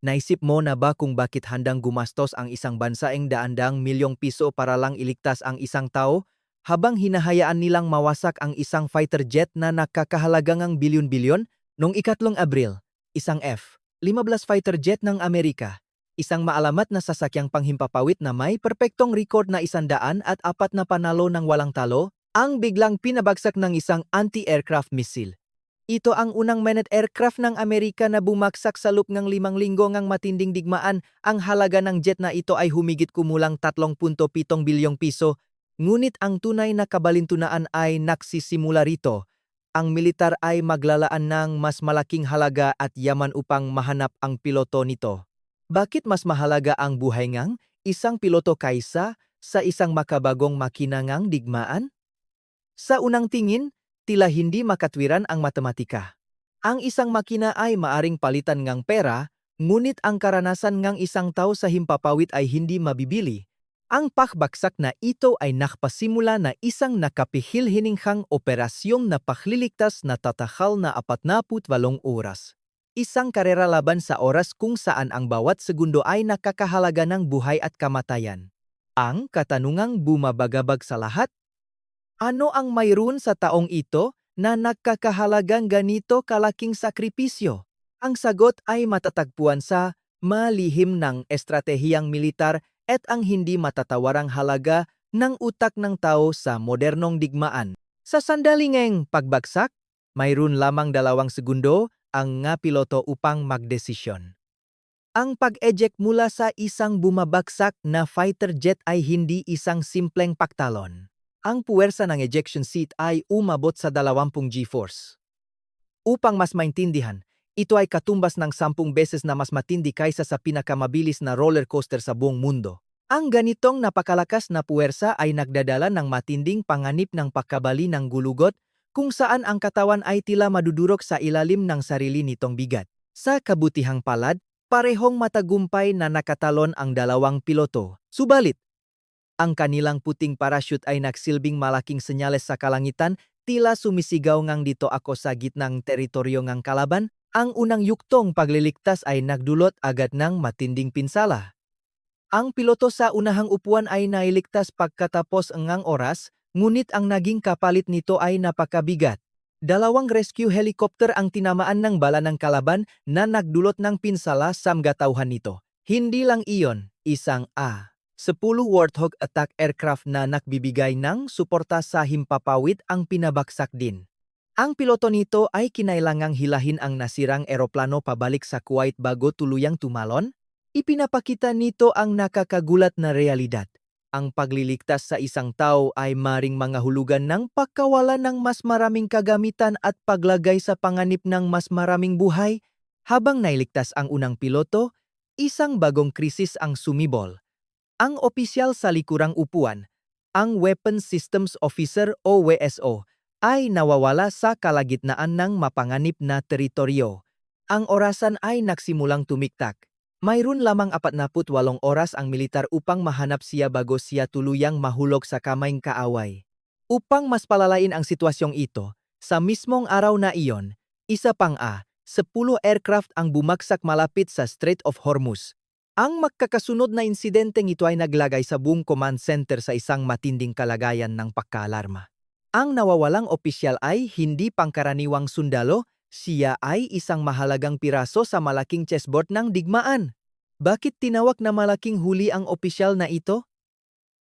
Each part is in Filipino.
Naisip mo na ba kung bakit handang gumastos ang isang bansa ng daan-daang milyong piso para lang iligtas ang isang tao, habang hinahayaan nilang mawasak ang isang fighter jet na nakakahalagang bilyon-bilyon? Noong 3 Abril, isang F-15 fighter jet ng Amerika, isang maalamat na sasakyang panghimpapawid na may perpektong record na 104 na panalo ng walang talo, ang biglang pinabagsak ng isang anti-aircraft missile. Ito ang unang maned aircraft ng Amerika na bumaksak sa loob ng 5 linggo ngang matinding digmaan. Ang halaga ng jet na ito ay humigit kumulang 3.7 bilyong piso, ngunit ang tunay na kabalintunaan ay nagsisimula rito. Ang militar ay maglalaan ng mas malaking halaga at yaman upang mahanap ang piloto nito. Bakit mas mahalaga ang buhay ngang isang piloto kaysa sa isang makabagong makina ngang digmaan? Sa unang tingin, tila hindi makatwiran ang matematika. Ang isang makina ay maaring palitan ngang pera, ngunit ang karanasan ngang isang tao sa himpapawid ay hindi mabibili. Ang pakbaksak na ito ay nakpasimula na isang nakapihil-hininghang operasyong na pagliligtas na tatakal na 48 oras. Isang karera laban sa oras kung saan ang bawat segundo ay nakakahalaga ng buhay at kamatayan. Ang katanungang bumabagabag sa lahat, ano ang mayroon sa taong ito na nakakahalagang ganito kalaking sakripisyo? Ang sagot ay matatagpuan sa malihim ng estratehiyang militar at ang hindi matatawarang halaga ng utak ng tao sa modernong digmaan. Sa sandaling pagbagsak, mayroon lamang 2 segundo ang nga piloto upang magdesisyon. Ang pag-eject mula sa isang bumabagsak na fighter jet ay hindi isang simpleng pagtalon. Ang puwersa ng ejection seat ay umabot sa 20 G-force. Upang mas maintindihan, ito ay katumbas ng 10 beses na mas matindi kaysa sa pinakamabilis na roller coaster sa buong mundo. Ang ganitong napakalakas na puwersa ay nagdadala ng matinding panganib ng pagkabali ng gulugot, kung saan ang katawan ay tila madudurog sa ilalim ng sarili nitong bigat. Sa kabutihang palad, parehong matagumpay na nakatalon ang dalawang piloto. Subalit, ang kanilang puting parachute ay nagsilbing malaking senyales sa kalangitan, tila sumisigaw ngang dito ako sa gitnang teritoryo ngang kalaban. Ang unang yuktong pagliligtas ay nagdulot agad ng matinding pinsala. Ang piloto sa unahang upuan ay nailigtas pagkatapos ngang oras, ngunit ang naging kapalit nito ay napakabigat. 2 rescue helicopter ang tinamaan ng bala ng kalaban na nagdulot ng pinsala sa gatauhan nito. Hindi lang iyon, isang A-10 Warthog attack aircraft na nagbibigay ng suporta sa himpapawid ang pinabagsak din. Ang piloto nito ay kinailangang hilahin ang nasirang eroplano pabalik sa Kuwait bago tuluyang tumalon. Ipinapakita nito ang nakakagulat na realidad. Ang pagliligtas sa isang tao ay maring mangahulugan ng pagkawalan ng mas maraming kagamitan at paglagay sa panganib ng mas maraming buhay. Habang nailigtas ang unang piloto, isang bagong krisis ang sumibol. Ang opisyal sa likurang upuan, ang Weapons Systems Officer o WSO, ay nawawala sa kalagitnaan ng mapanganib na teritoryo. Ang orasan ay nagsimulang tumiktak. Mayroon lamang 48 oras ang militar upang mahanap siya bago siya tuluyang mahulog sa kamayng kaaway. Upang mas palalain ang sitwasyong ito, sa mismong araw na iyon, isa pang A-10 aircraft ang bumagsak malapit sa Strait of Hormuz. Ang magkakasunod na insidenteng ito ay naglagay sa buong command center sa isang matinding kalagayan ng pagkaalarma. Ang nawawalang opisyal ay hindi pangkaraniwang sundalo, siya ay isang mahalagang piraso sa malaking chessboard ng digmaan. Bakit tinawag na malaking huli ang opisyal na ito?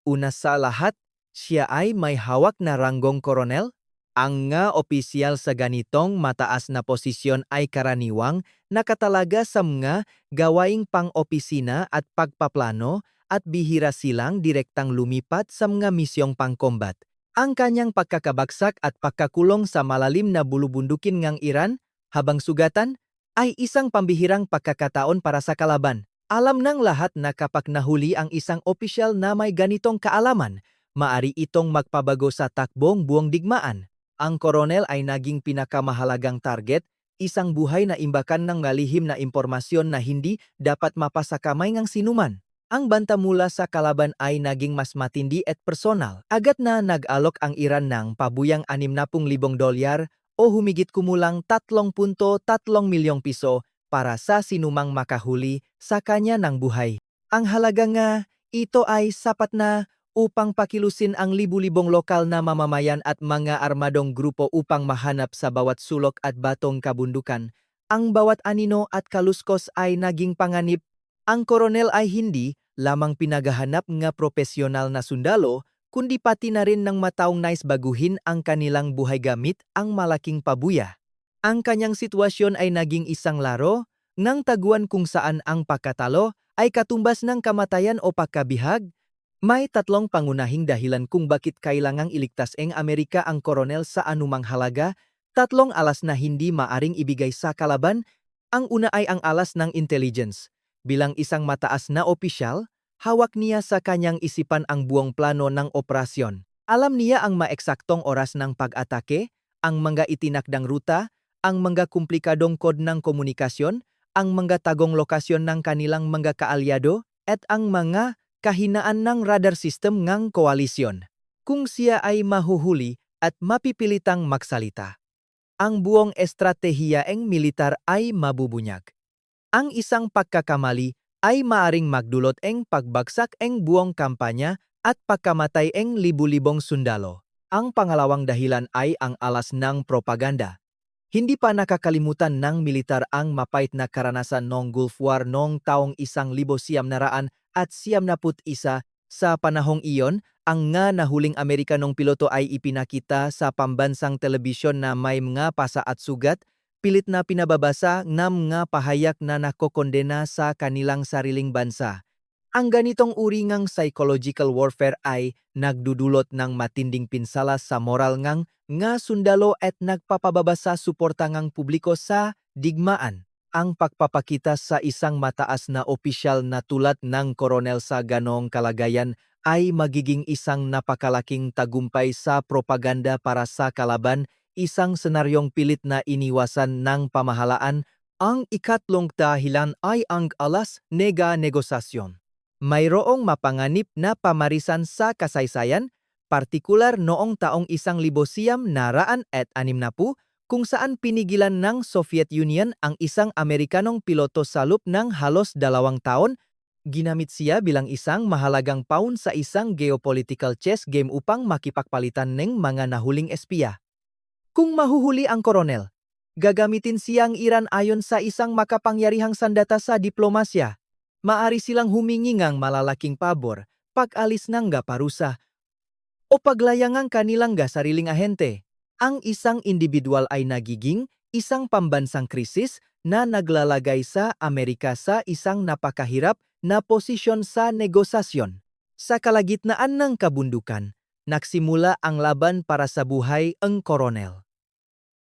Una sa lahat, siya ay may hawak na ranggong koronel. Ang nga opisyal sa ganitong mataas na posisyon ay karaniwang nakatalaga sa mga gawaing pang-opisina at pagpaplano at bihira silang direktang lumipat sa mga misyong pangkombat. Ang kanyang pagkakabagsak at pagkakulong sa malalim na bulubundukin ngang Iran habang sugatan ay isang pambihirang pagkakataon para sa kalaban. Alam ng lahat na kapag nahuli ang isang opisyal na may ganitong kaalaman, maari itong magpabago sa takbong buong digmaan. Ang koronel ay naging pinakamahalagang target, isang buhay na imbakan ng malihim na impormasyon na hindi dapat mapasa kamay ng sinuman. Ang banta mula sa kalaban ay naging mas matindi at personal. Agad na nag-alok ang Iran ng pabuyang $60,000 o humigit kumulang 3.3 milyong piso para sa sinumang makahuli sa kanya ng buhay. Ang halaga nga, ito ay sapat na upang pakilusin ang libu-libong lokal na mamamayan at mga armadong grupo upang mahanap sa bawat sulok at batong kabundukan. Ang bawat anino at kaluskos ay naging panganib. Ang koronel ay hindi lamang pinagahanap nga profesional na sundalo, kundi pati na rin ng mataong nais baguhin ang kanilang buhay gamit ang malaking pabuya. Ang kanyang sitwasyon ay naging isang laro, ng taguan kung saan ang pagkatalo ay katumbas ng kamatayan o pagkabihag. May tatlong pangunahing dahilan kung bakit kailangang iligtas ang Amerika ang koronel sa anumang halaga, tatlong alas na hindi maaring ibigay sa kalaban. Ang una ay ang alas ng intelligence. Bilang isang mataas na opisyal, hawak niya sa kanyang isipan ang buong plano ng operasyon. Alam niya ang maeksaktong oras ng pag-atake, ang mga itinakdang ruta, ang mga komplikadong kod ng komunikasyon, ang mga tagong lokasyon ng kanilang mga kaalyado, at ang mga kahinaan ng radar system ng koalisyon. Kung siya ay mahuhuli at mapipilitang magsalita, ang buong estratehiya ng militar ay mabubunyag. Ang isang pagkakamali ay maaring magdulot ng pagbagsak ng buong kampanya at pagkamatay ng libu-libong sundalo. Ang pangalawang dahilan ay ang alas ng propaganda. Hindi pa nakakalimutan ng militar ang mapait na karanasan noong Gulf War noong taong 1991 sa panahong iyon, ang nga nahuling Amerikanong piloto ay ipinakita sa pambansang telebisyon na may mga pasa at sugat, pilit na pinababasa ng mga pahayag na nakokondena sa kanilang sariling bansa. Ang ganitong uri ngang psychological warfare ay nagdudulot ng matinding pinsala sa moral ngang nga sundalo at nagpapababa sa suporta ngang publiko sa digmaan. Ang pagpapakita sa isang mataas na opisyal na tulad ng koronel sa ganoong kalagayan ay magiging isang napakalaking tagumpay sa propaganda para sa kalaban, isang senaryong pilit na iniwasan ng pamahalaan. Ang ikatlong dahilan ay ang alas negosasyon. Mayroong mapanganib na pamarisan sa kasaysayan, partikular noong taong 1960 kung saan pinigilan ng Soviet Union ang isang Amerikanong piloto sa loob ng halos 2 taon. Ginamit siya bilang isang mahalagang pawn sa isang geopolitical chess game upang makipagpalitan ng mga nahuling espiya. Kung mahuhuli ang koronel, gagamitin siyang Iran ayon sa isang makapangyarihang sandata sa diplomasya. Maari silang humingi ngang malalaking pabor, pag-alis ng parusa, o paglayang ang kanilang sariling ahente. Ang isang individual ay nagiging isang pambansang krisis na naglalagay sa Amerika sa isang napakahirap na posisyon sa negosasyon. Sa kalagitnaan ng kabundukan, nagsimula ang laban para sa buhay ang koronel.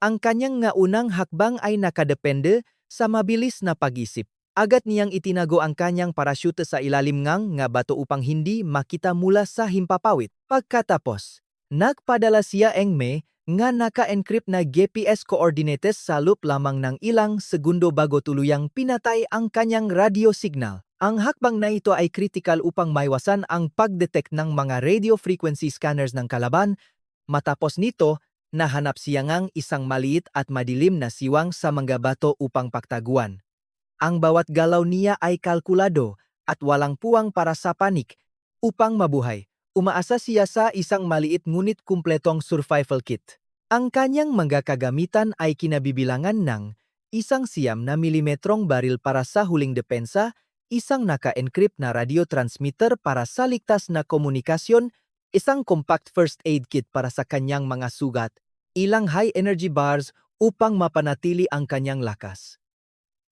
Ang kanyang nga unang hakbang ay nakadepende sa mabilis na pag-isip. Agad niyang itinago ang kanyang parasyute sa ilalim nga bato upang hindi makita mula sa himpapawid. Pagkatapos, nagpadala siya nga naka-encrypt na GPS coordinates sa loop lamang ng ilang segundo bago tuluyang pinatay ang kanyang radio signal. Ang hakbang na ito ay kritikal upang maiwasan ang pag-detect ng mga radio frequency scanners ng kalaban. Matapos nito, nahanap siya ngang isang maliit at madilim na siwang sa mga bato upang pagtaguan. Ang bawat galaw niya ay kalkulado at walang puwang para sa panik. Upang mabuhay, umaasa siya sa isang maliit ngunit kumpletong survival kit. Ang kanyang mga kagamitan ay kinabibilangan ng 100mm baril para sa huling depensa, isang naka-encrypt na radio transmitter para sa ligtas na komunikasyon, isang compact first aid kit para sa kanyang mga sugat, ilang high-energy bars upang mapanatili ang kanyang lakas,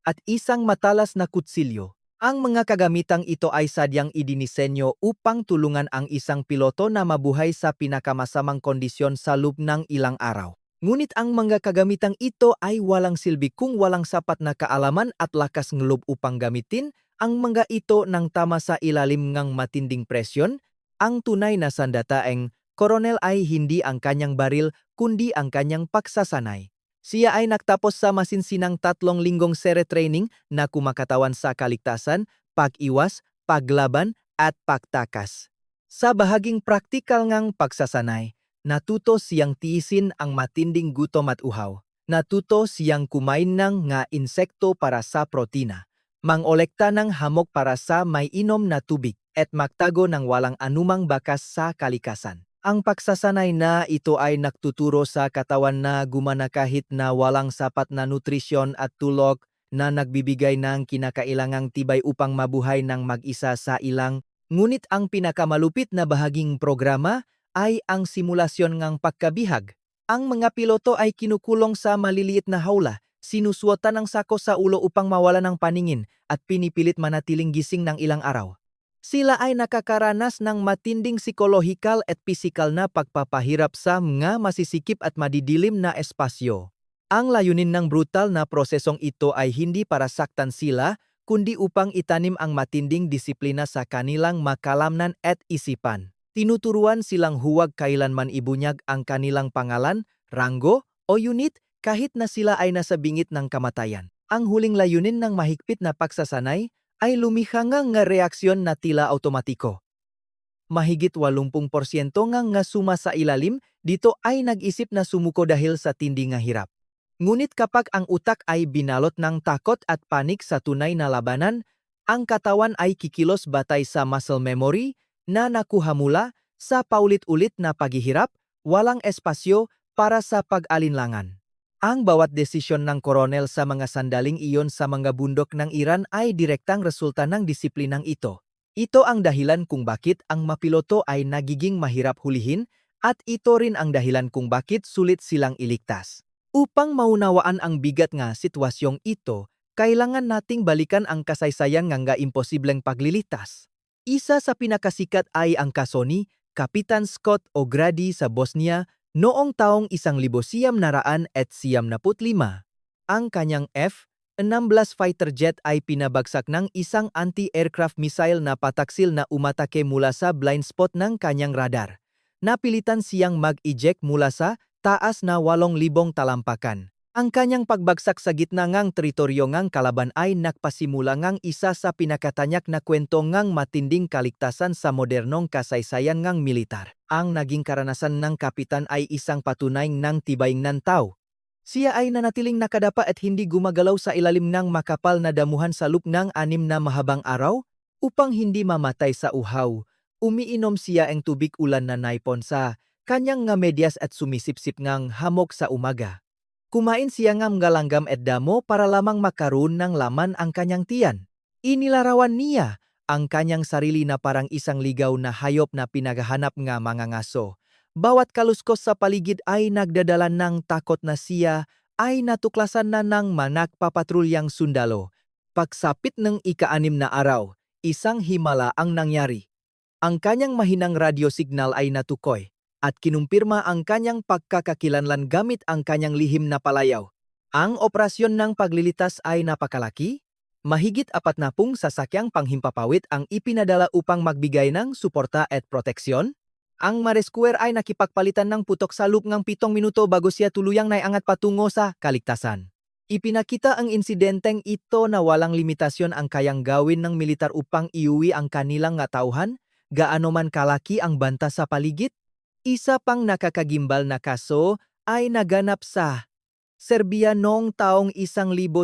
at isang matalas na kutsilyo. Ang mga kagamitang ito ay sadyang idinisenyo upang tulungan ang isang piloto na mabuhay sa pinakamasamang kondisyon sa loob ng ilang araw. Ngunit ang mga kagamitang ito ay walang silbi kung walang sapat na kaalaman at lakas ng loob upang gamitin ang mga ito ng tama sa ilalim ng matinding presyon. Ang tunay na sandata ng koronel ay hindi ang kanyang baril kundi ang kanyang pagsasanay. Siya ay nagtapos sa masinsinang 3 linggong sere training na kumakatawan sa kaligtasan, pag-iwas, paglaban, at pagtakas. Sa bahaging praktikal ngang pagsasanay, natuto siyang tiisin ang matinding gutom at uhaw. Natuto siyang kumain ng nga insekto para sa protina, mangolekta ng hamok para sa may inom na tubig, at magtago ng walang anumang bakas sa kalikasan. Ang pagsasanay na ito ay nagtuturo sa katawan na gumana kahit na walang sapat na nutrisyon at tulog na nagbibigay ng kinakailangang tibay upang mabuhay ng mag-isa sa ilang. Ngunit ang pinakamalupit na bahaging programa ay ang simulasyon ng pagkabihag. Ang mga piloto ay kinukulong sa maliliit na hawla, sinusuotan ng sako sa ulo upang mawala ng paningin at pinipilit manatiling gising ng ilang araw. Sila ay nakakaranas ng matinding psikolohikal at pisikal na pagpapahirap sa mga masisikip at madidilim na espasyo. Ang layunin ng brutal na prosesong ito ay hindi para saktan sila, kundi upang itanim ang matinding disiplina sa kanilang makalamnan at isipan. Tinuturuan silang huwag kailanman ibunyag ang kanilang pangalan, ranggo, o unit kahit na sila ay nasa bingit ng kamatayan. Ang huling layunin ng mahigpit na pagsasanay ay lumihangang nga reaksyon na tila automatiko. Mahigit 80% nga suma sa ilalim dito ay nag-isip na sumuko dahil sa tindi nga hirap. Ngunit kapag ang utak ay binalot ng takot at panik sa tunay na labanan, ang katawan ay kikilos batay sa muscle memory na nakuha mula sa paulit-ulit na paghihirap, walang espasyo para sa pag-alinlangan. Ang bawat desisyon ng koronel sa mga sandaling iyon sa mga bundok ng Iran ay direktang resulta ng disiplinang ito. Ito ang dahilan kung bakit ang mapiloto ay nagiging mahirap hulihin at ito rin ang dahilan kung bakit sulit silang iligtas. Upang maunawaan ang bigat nga sitwasyong ito, kailangan nating balikan ang kasaysayan nga imposibleng paglilitas. Isa sa pinakasikat ay ang kaso ni Kapitan Scott O'Grady sa Bosnia noong taong 1995. Ang kanyang F-16 fighter jet ay pinabagsak ng isang anti-aircraft missile na pataksil na umatake mula sa blind spot ng kanyang radar. Napilitan siyang mag-eject mula sa taas na 8,000 talampakan. Ang kanyang pagbagsak sa gitna ngang teritoryo ngang kalaban ay nagpasimula ngang isa sa pinakatanyak na kwento ngang matinding kaligtasan sa modernong kasaysayan ngang militar. Ang naging karanasan ng kapitan ay isang patunay ng tibay ng tao. Siya ay nanatiling nakadapa at hindi gumagalaw sa ilalim ng makapal na damuhan sa loob ng 6 na mahabang araw upang hindi mamatay sa uhaw. Umiinom siya ang tubig ulan na naipon sa kanyang nga medyas at sumisipsip ngang hamok sa umaga. Kumain siya ng galanggam at damo para lamang makaroon ng laman ang kanyang tiyan. Inilarawan niya ang kanyang sarili na parang isang ligaw na hayop na pinaghahanap nga mga ngaso. Bawat kaluskos sa paligid ay nagdadala ng takot na siya ay natuklasan na ng managpapatrulyang sundalo. Pagsapit ng ika-6 na araw, isang himala ang nangyari. Ang kanyang mahinang radio signal ay natukoy at kinumpirma ang kanyang pagkakakilanlan gamit ang kanyang lihim na palayaw. Ang operasyon ng paglilitas ay napakalaki. Mahigit 40 sasakyang panghimpapawid ang ipinadala upang magbigay ng suporta at proteksyon. Ang marescuer ay nakipagpalitan ng putok sa loob ng 7 minuto bago siya tuluyang naiangat patungo sa kaligtasan. Ipinakita ang insidenteng ito na walang limitasyon ang kayang gawin ng militar upang iuwi ang kanilang nga tauhan, gaano man kalaki ang banta sa paligid. Isa pang nakakagimbal na kaso ay naganap sa Serbia noong taong 1990.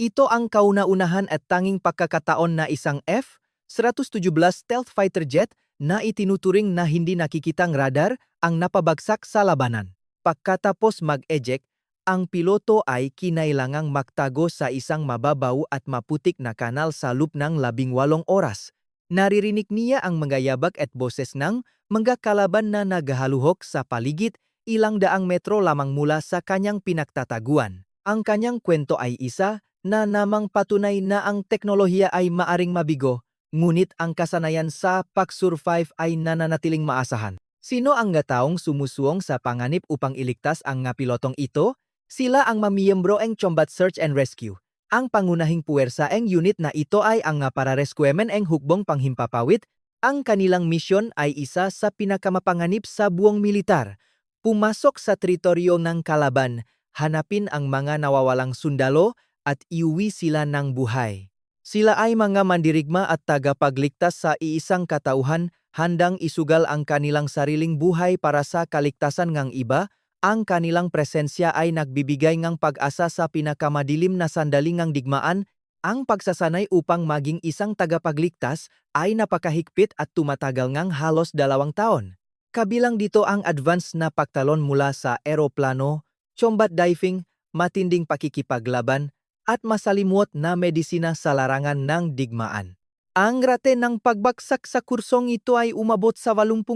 Ito ang kauna-unahan at tanging pagkakataon na isang F-117 stealth fighter jet na itinuturing na hindi nakikitang radar ang napabagsak sa labanan. Pagkatapos mag-eject, ang piloto ay kinailangang magtago sa isang mababaw at maputik na kanal sa loob ng 18 oras. Naririnig niya ang mga yabag at boses ng mga kalaban na naghahaluhok sa paligid, ilang daang metro lamang mula sa kanyang pinagtataguan. Ang kanyang kwento ay isa na namang patunay na ang teknolohiya ay maaring mabigo, ngunit ang kasanayan sa pag-survive ay nananatiling maasahan. Sino ang taong sumusuong sa panganib upang iligtas ang nga pilotong ito? Sila ang mamiyembro ng Combat Search and Rescue. Ang pangunahing puwersa ng unit na ito ay ang para-rescuemen ng hukbong panghimpapawid. Ang kanilang misyon ay isa sa pinakamapanganib sa buong militar. Pumasok sa teritoryo ng kalaban, hanapin ang mga nawawalang sundalo at iuwi sila ng buhay. Sila ay mga mandirigma at tagapagligtas sa iisang katauhan handang isugal ang kanilang sariling buhay para sa kaligtasan ng iba. Ang kanilang presensya ay nagbibigay ng pag-asa sa pinakamadilim na sandali ng digmaan. Ang pagsasanay upang maging isang tagapagligtas ay napakahigpit at tumatagal ng halos 2 taon. Kabilang dito ang advanced na pagtalon mula sa eroplano, combat diving, matinding pakikipaglaban, at masalimuot na medisina sa larangan ng digmaan. Ang rate ng pagbagsak sa kursong ito ay umabot sa 80%.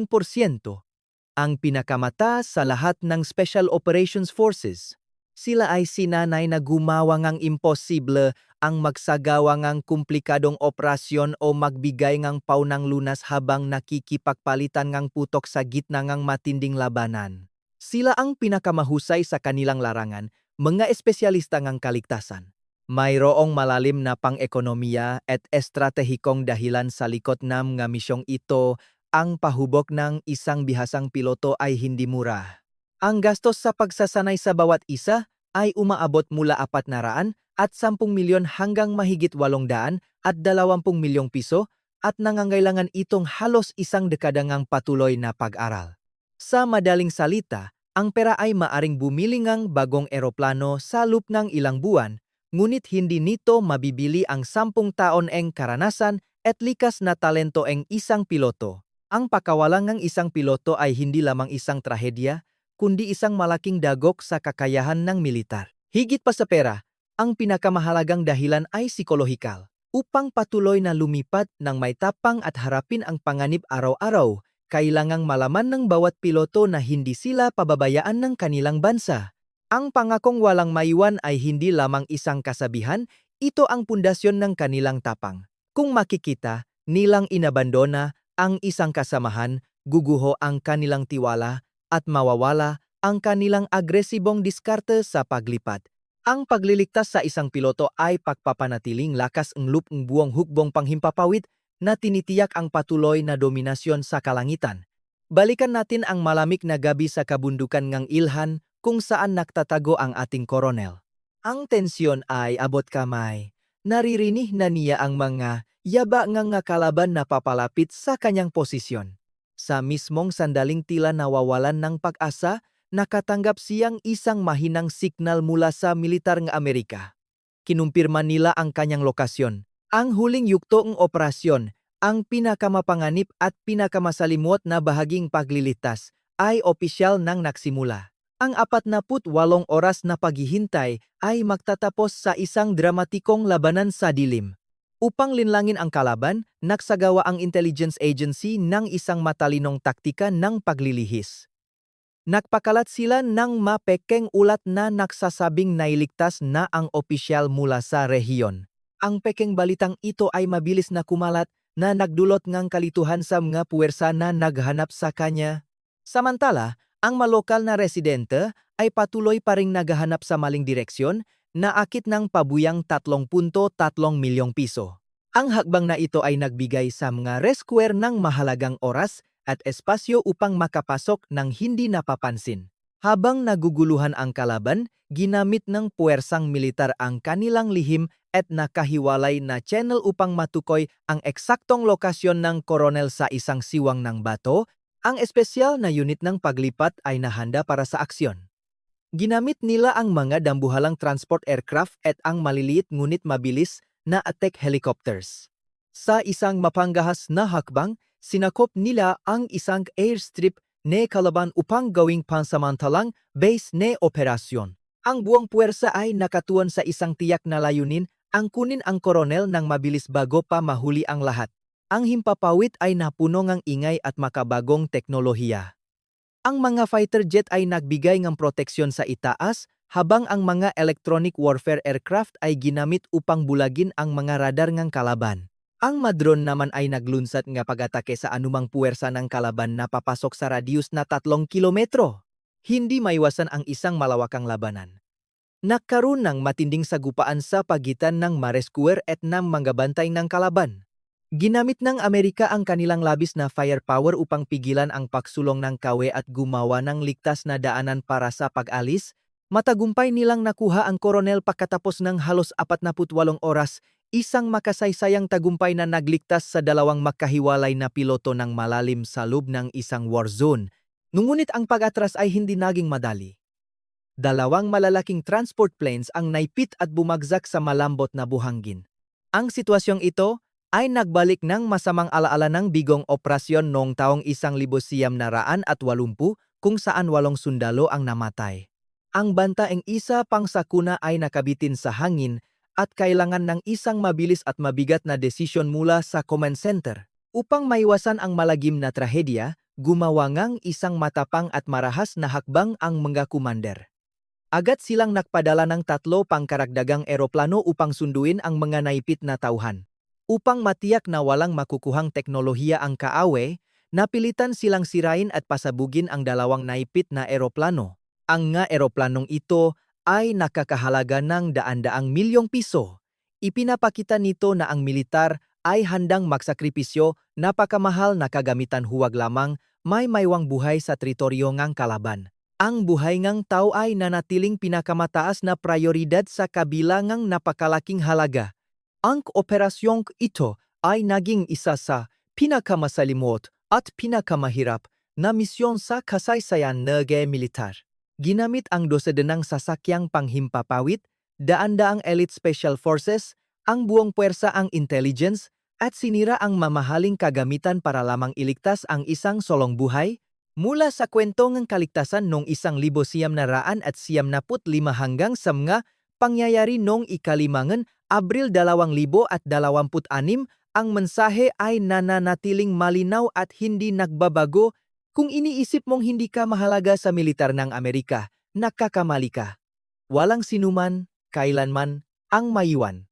Ang pinakamataas sa lahat ng Special Operations Forces. Sila ay sinanay na gumawa ng imposible ang magsagawa ng komplikadong operasyon o magbigay ng paunang lunas habang nakikipagpalitan ng putok sa gitna ng matinding labanan. Sila ang pinakamahusay sa kanilang larangan, mga espesyalista ng kaligtasan. Mayroong malalim na pang-ekonomiya at estratehikong dahilan sa likod ng mga misyong ito. Ang pahubog ng isang bihasang piloto ay hindi mura. Ang gastos sa pagsasanay sa bawat isa ay umaabot mula 400 at 10 milyon hanggang mahigit 800 at 20 milyong piso at nangangailangan itong halos isang dekada ng patuloy na pag-aral. Sa madaling salita, ang pera ay maaring bumili ng bagong eroplano sa loob ng ilang buwan, ngunit hindi nito mabibili ang 10 taon eng karanasan at likas na talento eng isang piloto. Ang pakawalan ng isang piloto ay hindi lamang isang trahedya, kundi isang malaking dagok sa kakayahan ng militar. Higit pa sa pera, ang pinakamahalagang dahilan ay psikolohikal. Upang patuloy na lumipat ng may tapang at harapin ang panganib araw-araw, kailangang malaman ng bawat piloto na hindi sila pababayaan ng kanilang bansa. Ang pangakong walang maiwan ay hindi lamang isang kasabihan, ito ang pundasyon ng kanilang tapang. Kung makikita, nilang inabandona ang isang kasamahan, guguho ang kanilang tiwala, at mawawala ang kanilang agresibong diskarte sa paglipat. Ang pagliligtas sa isang piloto ay pagpapanatiling lakas ng loop ng buong hukbong panghimpapawid na tinitiyak ang patuloy na dominasyon sa kalangitan. Balikan natin ang malamig na gabi sa kabundukan ng Ilhan kung saan nagtatago ang ating koronel. Ang tensyon ay abot kamay. Naririnig na niya ang mga yaba ng kalaban na papalapit sa kanyang posisyon. Sa mismong sandaling tila nawawalan ng pag-asa, nakatanggap siyang isang mahinang signal mula sa militar ng Amerika. Kinumpirma nila ang kanyang lokasyon. Ang huling yugto ng operasyon, ang pinakamapanganib at pinakamasalimuot na bahaging paglilitas, ay opisyal nang nagsimula. Ang 48 oras na paghihintay ay magtatapos sa isang dramatikong labanan sa dilim. Upang linlangin ang kalaban, nagsagawa ang intelligence agency ng isang matalinong taktika ng paglilihis. Nagpakalat sila ng mapekeng ulat na nagsasabing nailigtas na ang opisyal mula sa rehiyon. Ang pekeng balitang ito ay mabilis na kumalat na nagdulot ng kalituhan sa mga puwersa na naghanap sa kanya. Samantala, ang malokal na residente ay patuloy pa ring naghahanap sa maling direksyon na akit ng pabuyang 3.3 milyong piso. Ang hakbang na ito ay nagbigay sa mga rescuer ng mahalagang oras at espasyo upang makapasok ng hindi napapansin. Habang naguguluhan ang kalaban, ginamit ng puwersang militar ang kanilang lihim at nakahiwalay na channel upang matukoy ang eksaktong lokasyon ng koronel sa isang siwang ng bato. Ang espesyal na unit ng paglipat ay nahanda para sa aksyon. Ginamit nila ang mga dambuhalang transport aircraft at ang maliliit ngunit mabilis na attack helicopters. Sa isang mapanggahas na hakbang, sinakop nila ang isang airstrip na kalaban upang gawing pansamantalang base na operasyon. Ang buong puwersa ay nakatuon sa isang tiyak na layunin, ang kunin ang koronel ng mabilis bago pa mahuli ang lahat. Ang himpapawid ay napuno ng ingay at makabagong teknolohiya. Ang mga fighter jet ay nagbigay ng proteksyon sa itaas, habang ang mga electronic warfare aircraft ay ginamit upang bulagin ang mga radar ng kalaban. Ang madron naman ay naglunsad nga pag-atake sa anumang puwersa ng kalaban na papasok sa radius na 3 kilometro. Hindi maiwasan ang isang malawakang labanan. Nagkaroon ng matinding sagupaan sa pagitan ng marescuer at ng mga bantay ng kalaban. Ginamit ng Amerika ang kanilang labis na firepower upang pigilan ang pagsulong ng kawe at gumawa ng ligtas na daanan para sa pag-alis. Matagumpay nilang nakuha ang koronel pagkatapos ng halos 48 oras. Isang makasaysayang tagumpay na nagligtas sa dalawang magkahiwalay na piloto ng malalim sa loob ng isang war zone. Ngunit ang pag-atras ay hindi naging madali. Dalawang malalaking transport planes ang naipit at bumagsak sa malambot na buhangin. Ang sitwasyong ito ay nagbalik ng masamang alaala ng bigong operasyon noong taong 1980 kung saan 8 sundalo ang namatay. Ang bantaeng isa pang sakuna ay nakabitin sa hangin at kailangan ng isang mabilis at mabigat na desisyon mula sa command center. Upang maiwasan ang malagim na trahedya, gumawa ngang isang matapang at marahas na hakbang ang mga kumander. Agad silang nakpadala ng 3 pangkaragdagang eroplano upang sunduin ang mga naipit na tauhan. Upang matiyak na walang makukuhang teknolohiya ang kaawe, napilitan silang sirain at pasabugin ang 2 naipit na eroplano. Ang nga eroplanong ito ay nakakahalaga ng daan-daang milyong piso. Ipinapakita nito na ang militar ay handang magsakripisyo, napakamahal na kagamitan huwag lamang may maywang buhay sa teritoryo ngang kalaban. Ang buhay ngang tao ay nanatiling pinakamataas na prioridad sa kabila ngang napakalaking halaga. Ang operasyong ito ay naging isa sa pinakamasalimot at pinakamahirap na misyon sa kasaysayan ng militar. Ginamit ang 12 ng sasakyang panghimpapawid, daan-daang elite special forces, ang buong puwersa ang intelligence, at sinira ang mamahaling kagamitan para lamang iligtas ang isang solong buhay. Mula sa kwentong ng kaligtasan noong 1995 hanggang sa mga pangyayari noong ika-5 Abril 2026, ang mensahe ay nananatiling malinaw at hindi nagbabago. Kung iniisip mong hindi ka mahalaga sa militar ng Amerika, nakakamali ka. Walang sinuman, kailanman, ang maiwan.